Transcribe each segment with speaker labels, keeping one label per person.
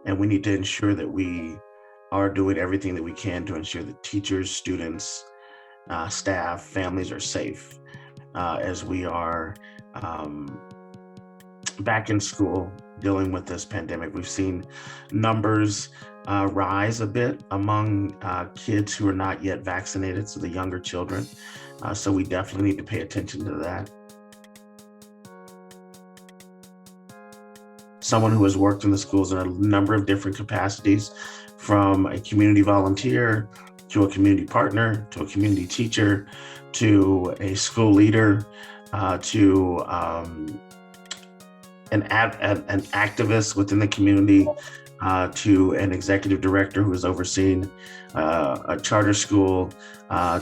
Speaker 1: and we need to ensure that we are doing everything that we can to ensure that teachers, students, staff, families are safe as we are back in school dealing with this pandemic. We've seen numbers rise a bit among kids who are not yet vaccinated, so the younger children. So we definitely need to pay attention to that. Someone who has worked in the schools in a number of different capacities, from a community volunteer to a community partner to a community teacher to a school leader to an activist within the community to an executive director who is overseeing a charter school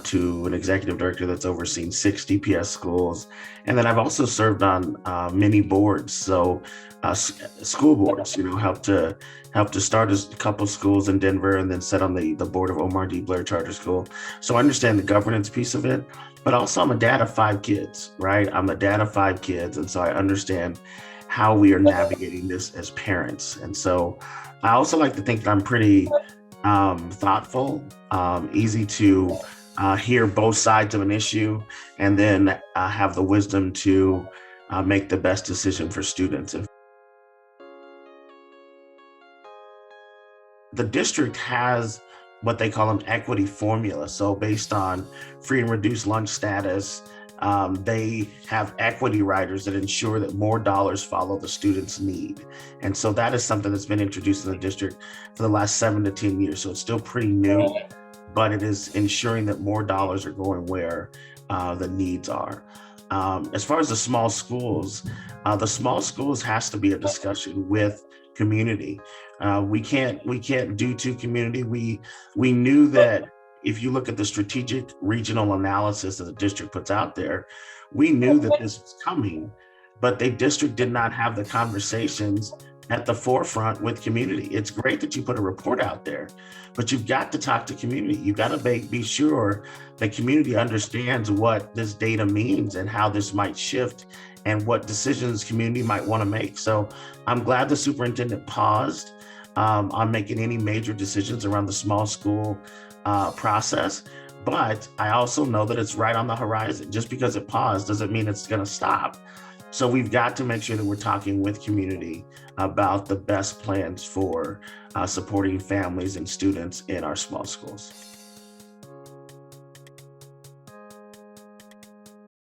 Speaker 1: to an executive director that's overseeing 6 DPS schools. And then I've also served on many boards. So school boards, helped to start a couple schools in Denver and then sit on the board of Omar D. Blair Charter School. So I understand the governance piece of it, but also I'm a dad of 5 kids, right? I'm a dad of 5 kids. And so I understand how we are navigating this as parents. And so I also like to think that I'm pretty thoughtful, easy to hear both sides of an issue, and then have the wisdom to make the best decision for students. The district has what they call an equity formula. So based on free and reduced lunch status, they have equity riders that ensure that more dollars follow the student's need. And so that is something that's been introduced in the district for the last 7 to 10 years. So it's still pretty new, but it is ensuring that more dollars are going where the needs are. As far as the small schools has to be a discussion with community. We can't do to community. We knew that if you look at the strategic regional analysis that the district puts out there, we knew that this was coming, but the district did not have the conversations at the forefront with community. It's great that you put a report out there, but you've got to talk to community. You've got to be sure that community understands what this data means and how this might shift and what decisions community might want to make. So I'm glad the superintendent paused on making any major decisions around the small school process, but I also know that it's right on the horizon. Just because it paused doesn't mean it's going to stop. So we've got to make sure that we're talking with community about the best plans for supporting families and students in our small schools.